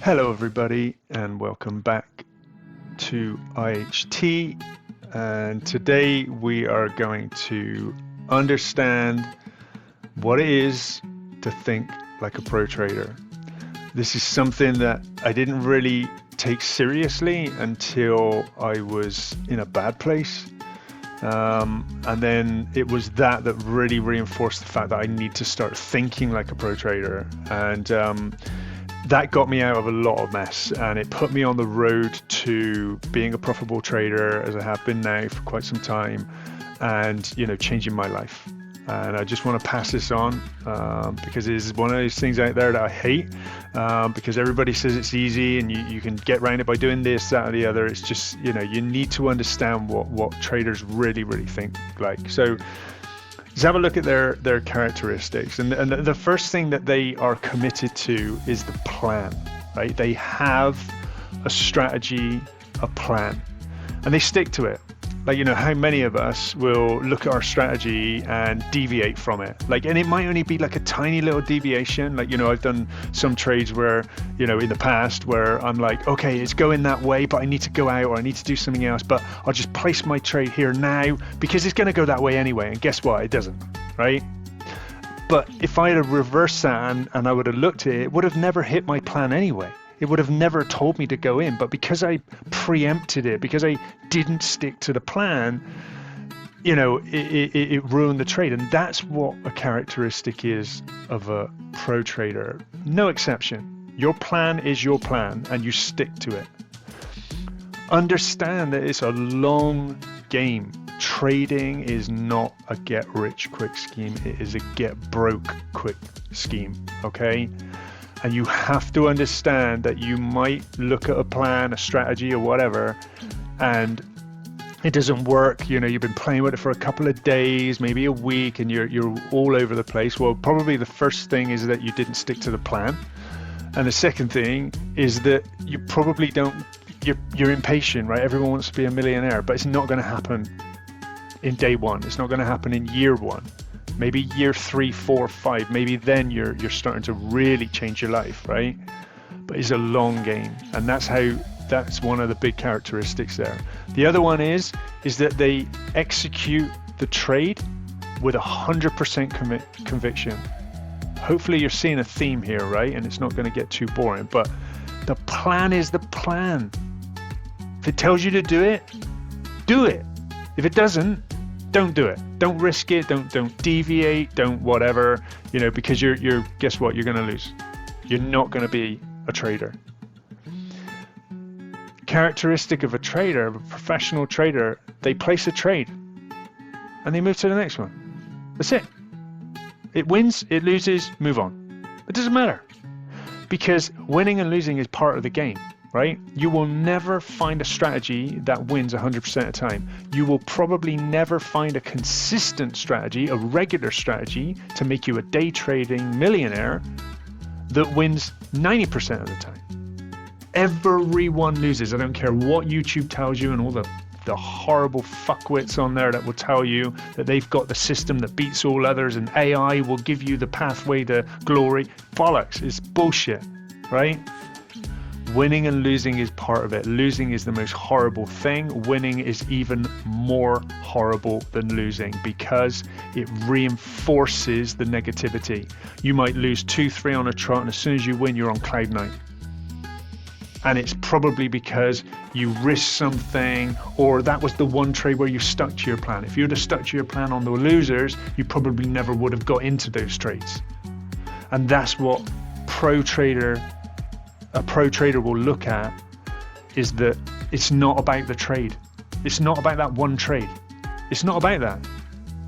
Hello, everybody, and welcome back to IHT. And today we are going to understand what it is to think like a pro trader. This is something that I didn't really take seriously until I was in a bad place. And then it was that really reinforced the fact that I need to start thinking like a pro trader. And that got me out of a lot of mess, and it put me on the road to being a profitable trader, as I have been now for quite some time, and changing my life. And I just want to pass this on because it is one of those things out there that I hate, because everybody says it's easy and you can get around it by doing this, that, or the other. It's just, you need to understand what traders really think like. So let's have a look at their characteristics. And the first thing that they are committed to is the plan, right? They have a strategy, a plan, and they stick to it. Like, how many of us will look at our strategy and deviate from it? And it might only be like a tiny little deviation. I've done some trades where, in the past where I'm like, okay, it's going that way, but I need to go out or I need to do something else, but I'll just place my trade here now because it's going to go that way anyway. And guess what? It doesn't, right? But if I had reversed that and I would have looked at it, it would have never hit my plan anyway. It would have never told me to go in, but because I preempted it, because I didn't stick to the plan, it ruined the trade. And that's what a characteristic is of a pro trader. No exception. Your plan is your plan and you stick to it. Understand that it's a long game. Trading is not a get rich quick scheme. It is a get broke quick scheme, okay? And you have to understand that you might look at a plan, a strategy or whatever, and it doesn't work. You've been playing with it for a couple of days, maybe a week, and you're all over the place. Well, probably the first thing is that you didn't stick to the plan. And the second thing is that you probably you're impatient, right? Everyone wants to be a millionaire, but it's not going to happen in day one. It's not going to happen in year one. Maybe year 3, 4, 5, maybe then you're starting to really change your life, right? But it's a long game, and that's one of the big characteristics there. The other one is that they execute the trade with 100% conviction. Hopefully you're seeing a theme here, right? And it's not going to get too boring, but the plan is the plan. If it tells you to do it, do it. If it doesn't, don't do it. Don't risk it. Don't deviate. Don't whatever, because you're guess what? You're going to lose. You're not going to be a trader. Characteristic of a trader, of a professional trader, they place a trade and they move to the next one. That's it. It wins, it loses, move on. It doesn't matter, because winning and losing is part of the game. Right? You will never find a strategy that wins 100% of the time. You will probably never find a consistent strategy, a regular strategy to make you a day trading millionaire that wins 90% of the time. Everyone loses. I don't care what YouTube tells you and all the horrible fuckwits on there that will tell you that they've got the system that beats all others and AI will give you the pathway to glory. Bollocks. It's bullshit, right? Winning and losing is part of it. Losing is the most horrible thing. Winning is even more horrible than losing because it reinforces the negativity. You might lose 2-3 on a trot, and as soon as you win, you're on cloud 9. And it's probably because you risked something, or that was the one trade where you stuck to your plan. If you'd have stuck to your plan on the losers, you probably never would have got into those trades. And that's what a pro trader will look at, is that it's not about the trade. It's not about that one trade. It's not about that.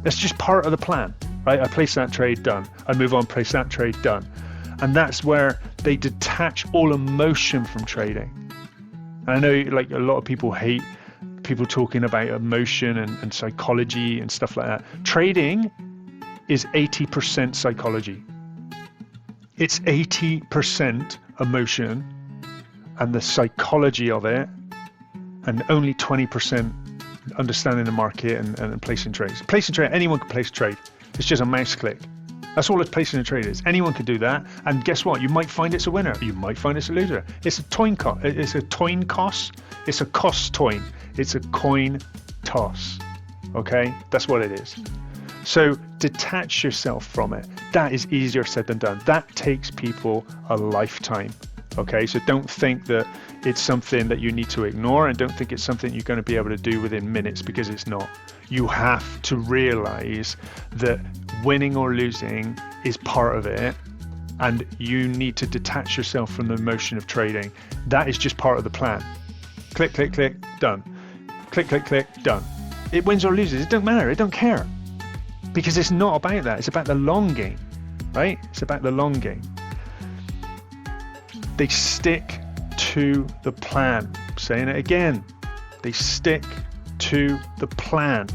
That's just part of the plan, right? I place that trade, done. I move on, place that trade, done. And that's where they detach all emotion from trading. And I know a lot of people hate people talking about emotion and psychology and stuff like that. Trading is 80% psychology. It's 80% emotion and the psychology of it, and only 20% understanding the market and placing trades. Placing trade, anyone can place a trade. It's just a mouse click. That's all a placing a trade is. Anyone can do that, and guess what? You might find it's a winner. You might find it's a loser. It's a coin toss. It's a coin toss. It's a cost coin. It's a coin toss. Okay, that's what it is. So detach yourself from it. That is easier said than done. That takes people a lifetime. Okay, so don't think that it's something that you need to ignore, and don't think it's something you're going to be able to do within minutes, because it's not. You have to realize that winning or losing is part of it, and you need to detach yourself from the emotion of trading. That is just part of the plan. Click, click, click, done. Click, click, click, done. It wins or loses, it don't matter, it don't care. Because it's not about that, it's about the long game, right? It's about the long game. They stick to the plan. I'm saying it again. They stick to the plan.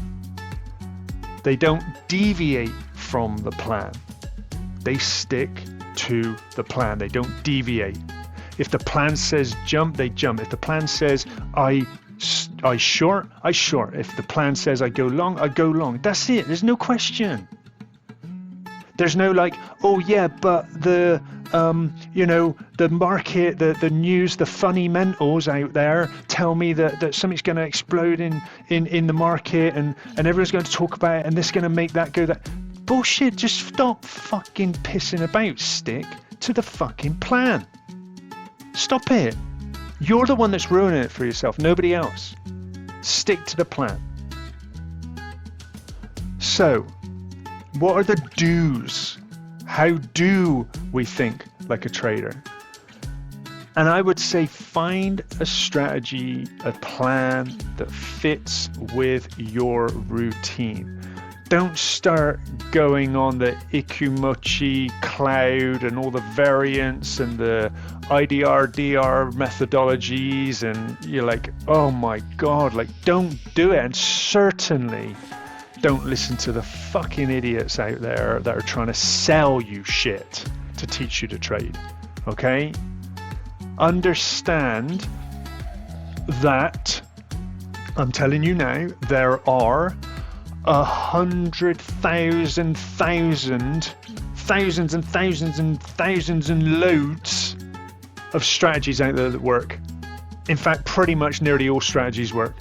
They don't deviate from the plan. They stick to the plan. They don't deviate. If the plan says jump, they jump. If the plan says I short, I short. If the plan says I go long, I go long. That's it. There's no question. There's no like, oh yeah, but the the market, the news, the funny mentals out there tell me that something's going to explode in the market, and everyone's going to talk about it, and this is going to make that go that. Bullshit, just stop fucking pissing about. Stick to the fucking plan. Stop it. You're the one that's ruining it for yourself, nobody else. Stick to the plan. So, what are the do's? How do we think like a trader? And I would say find a strategy, a plan that fits with your routine. Don't start going on the Ikumochi cloud and all the variants and the IDR, DR methodologies, and you're like, oh my God, like don't do it. And certainly don't listen to the fucking idiots out there that are trying to sell you shit to teach you to trade, okay? Understand that, I'm telling you now, there are 100,000 thousands and thousands and thousands and loads of strategies out there that work. In fact, pretty much nearly all strategies work.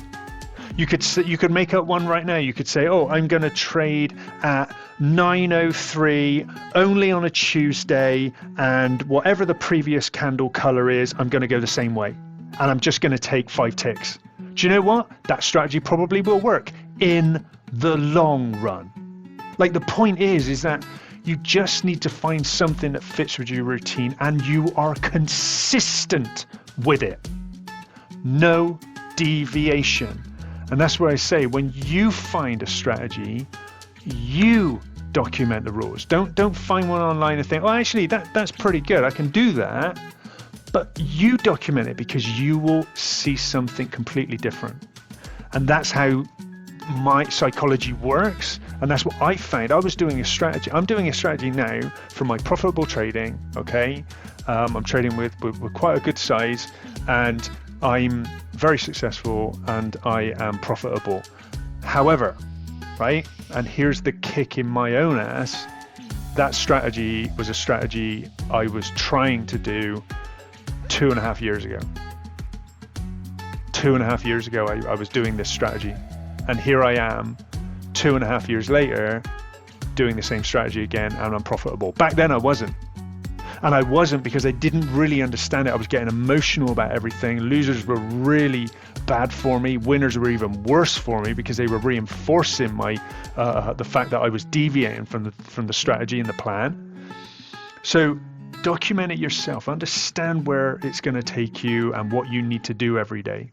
You could make up one right now. You could say, oh, I'm going to trade at 9:03 only on a Tuesday, and whatever the previous candle color is, I'm going to go the same way, and I'm just going to take 5 ticks. Do you know what? That strategy probably will work in the long run. Like, the point is that you just need to find something that fits with your routine, and you are consistent with it. No deviation. And that's where I say, when you find a strategy, you document the rules. Don't find one online and think, oh, actually, that's pretty good, I can do that. But you document it, because you will see something completely different. And that's how my psychology works. And that's what I found. I was doing a strategy. I'm doing a strategy now for my profitable trading. Okay. I'm trading with quite a good size, and I'm very successful, and I am profitable. However, right, and here's the kick in my own ass, that strategy was a strategy I was trying to do 2.5 years ago. 2.5 years ago, I was doing this strategy. And here I am, 2.5 years later, doing the same strategy again, and I'm profitable. Back then I wasn't. And I wasn't because I didn't really understand it. I was getting emotional about everything. Losers were really bad for me. Winners were even worse for me, because they were reinforcing my the fact that I was deviating from the strategy and the plan. So document it yourself. Understand where it's going to take you and what you need to do every day.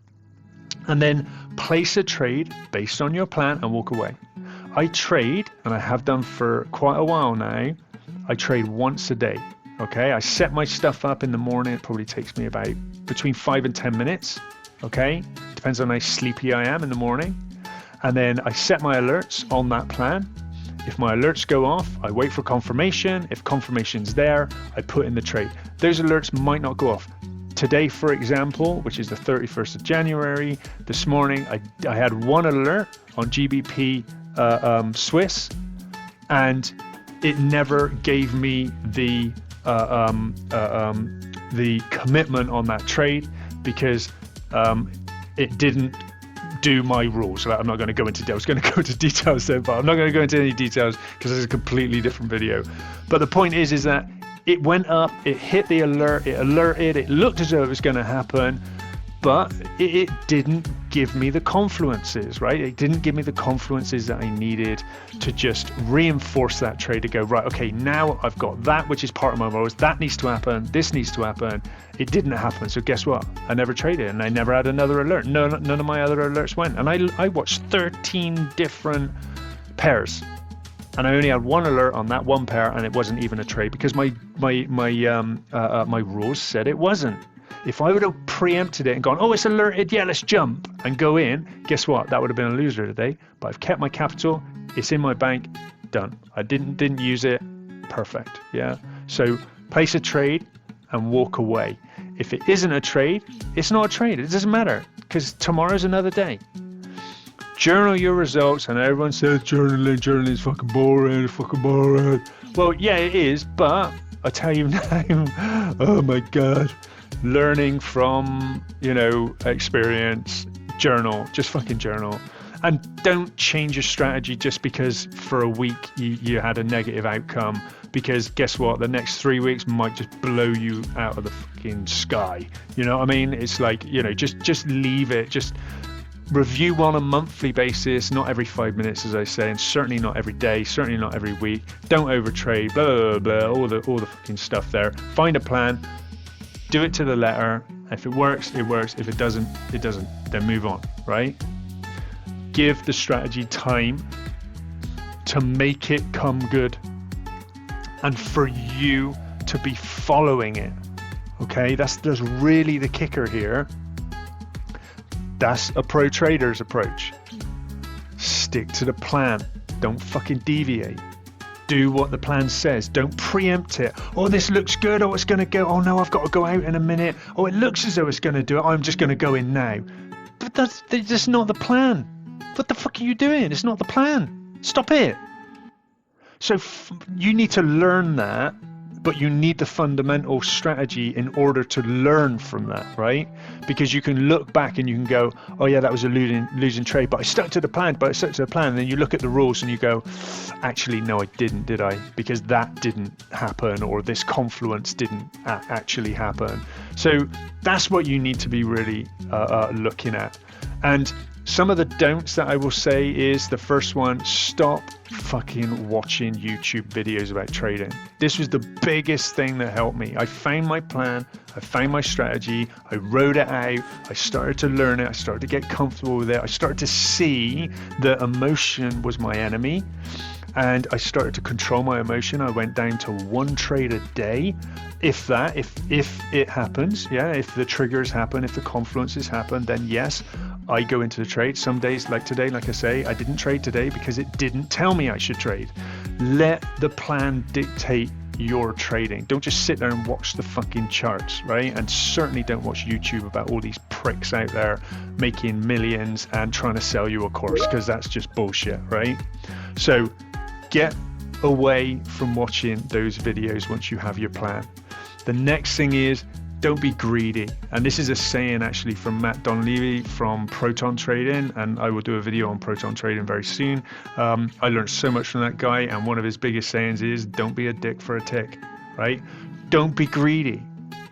And then place a trade based on your plan and walk away. I trade, and I have done for quite a while now, I trade once a day. Okay, I set my stuff up in the morning. It probably takes me about between 5 and 10 minutes. Okay, depends on how sleepy I am in the morning. And then I set my alerts on that plan. If my alerts go off, I wait for confirmation. If confirmation's there, I put in the trade. Those alerts might not go off. Today, for example, which is the 31st of January, this morning I had one alert on GBP Swiss, and it never gave me the commitment on that trade, because it didn't do my rules. I'm not going to go into I was going to go into details there, but I'm not going to go into any details because it's a completely different video. But the point is that it went up, it hit the alert, it alerted, it looked as though it was going to happen, but it didn't give me the confluences, right? It didn't give me the confluences that I needed to just reinforce that trade, to go, right, okay, now I've got that, which is part of my rules. That needs to happen. This needs to happen. It didn't happen. So guess what? I never traded, and I never had another alert. None of my other alerts went. And I watched 13 different pairs, and I only had one alert on that one pair, and it wasn't even a trade because my rules said it wasn't. If I would have preempted it and gone, oh, it's alerted, yeah, let's jump and go in, guess what? That would have been a loser today. But I've kept my capital, it's in my bank, done. I didn't use it, perfect, yeah? So place a trade and walk away. If it isn't a trade, it's not a trade. It doesn't matter, because tomorrow's another day. Journal your results, and everyone says journaling is fucking boring, Well, yeah, it is, but I tell you now, oh my God, learning from, experience, journal, just fucking journal. And don't change your strategy just because for a week you had a negative outcome, because guess what? The next 3 weeks might just blow you out of the fucking sky. You know what I mean? It's like, just leave it. Just review on a monthly basis, not every 5 minutes, as I say, and certainly not every day, certainly not every week. Don't overtrade, blah, blah, blah, all the fucking stuff there. Find a plan. Do it to the letter. If it works, it works. If it doesn't, it doesn't. Then move on, right? Give the strategy time to make it come good and for you to be following it, okay? That's really the kicker here. That's a pro trader's approach. Stick to the plan. Don't fucking deviate. Do what the plan says. Don't preempt it. Oh, this looks good. Oh, it's going to go. Oh, no, I've got to go out in a minute. Oh, it looks as though it's going to do it. I'm just going to go in now. But that's just not the plan. What the fuck are you doing? It's not the plan. Stop it. So you need to learn that, but you need the fundamental strategy in order to learn from that, right? Because you can look back and you can go, oh yeah, that was a losing trade, but I stuck to the plan, And then you look at the rules and you go, actually, no, I didn't, did I? Because that didn't happen, or this confluence didn't actually happen. So that's what you need to be really looking at. And some of the don'ts that I will say is, the first one, stop fucking watching YouTube videos about trading. This was the biggest thing that helped me. I found my plan, I found my strategy, I wrote it out, I started to learn it, I started to get comfortable with it, I started to see that emotion was my enemy, and I started to control my emotion. I went down to one trade a day. If it happens, if the triggers happen, if the confluences happen, then yes, I go into the trade. Some days, like today, like I say, I didn't trade today because it didn't tell me I should trade. Let the plan dictate your trading. Don't just sit there and watch the fucking charts, right? And certainly don't watch YouTube about all these pricks out there making millions and trying to sell you a course, because that's just bullshit, right? So get away from watching those videos once you have your plan. The next thing is, don't be greedy. And this is a saying actually from Matt Donlevy from Proton Trading, and I will do a video on Proton Trading very soon. I learned so much from that guy, and one of his biggest sayings is, don't be a dick for a tick, right? Don't be greedy.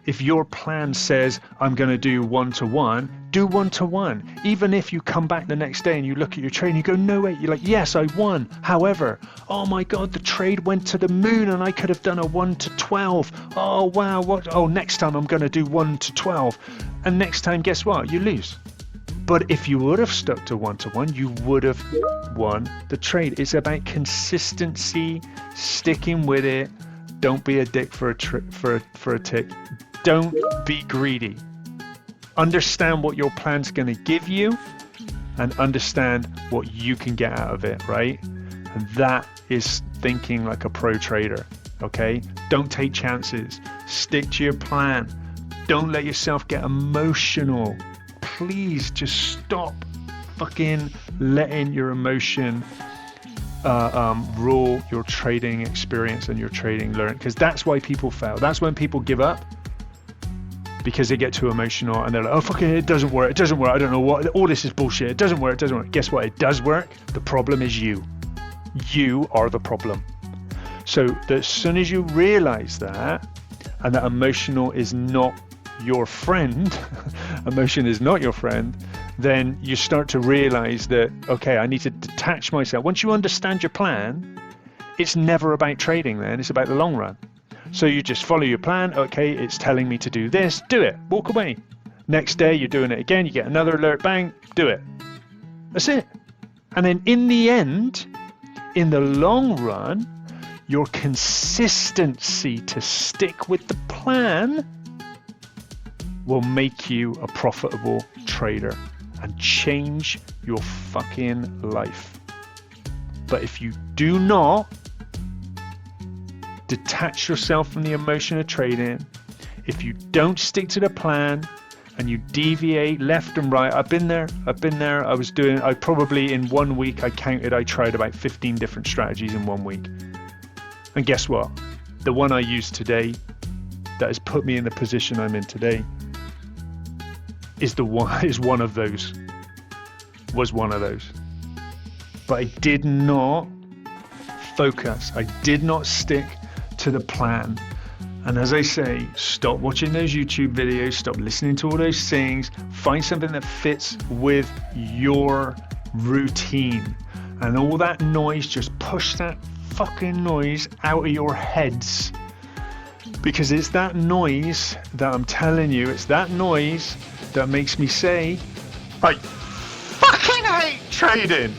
If your plan says, I'm going to do 1-to-1, do 1-to-1. Even if you come back the next day and you look at your trade and you go, no way, you're like, yes, I won. However, oh my God, the trade went to the moon and I could have done a 1-to-12. Oh, wow. Oh, next time I'm going to do 1-to-12. And next time, guess what? You lose. But if you would have stuck to 1-to-1, you would have won the trade. It's about consistency, sticking with it. Don't be a dick for a tick. Don't be greedy. Understand what your plan's going to give you, and understand what you can get out of it, right? And that is thinking like a pro trader, okay? Don't take chances. Stick to your plan. Don't let yourself get emotional. Please just stop fucking letting your emotion rule your trading experience and your trading learning, because that's why people fail. That's when people give up, because they get too emotional and they're like, oh, fuck it, it doesn't work, I don't know what, all this is bullshit, it doesn't work. Guess what? It does work. The problem is you. You are the problem. So that as soon as you realize that, and that emotional is not your friend, emotion is not your friend, then you start to realize that, okay, I need to detach myself. Once you understand your plan, it's never about trading then, it's about the long run. So you just follow your plan. Okay, it's telling me to do this, do it, walk away. Next day, you're doing it again, you get another alert, bang, do it. That's it. And then in the end, in the long run, your consistency to stick with the plan will make you a profitable trader and change your fucking life. But if you do not detach yourself from the emotion of trading, if you don't stick to the plan and you deviate left and right, I've been there. I probably in 1 week, I tried about 15 different strategies in 1 week. And guess what? The one I use today that has put me in the position I'm in today was one of those. But I did not focus. I did not stick to the plan. And as I say, stop watching those YouTube videos, stop listening to all those things, find something that fits with your routine. And all that noise, just push that fucking noise out of your heads. Because it's that noise that I'm telling you, it's that noise that makes me say, I fucking hate trading.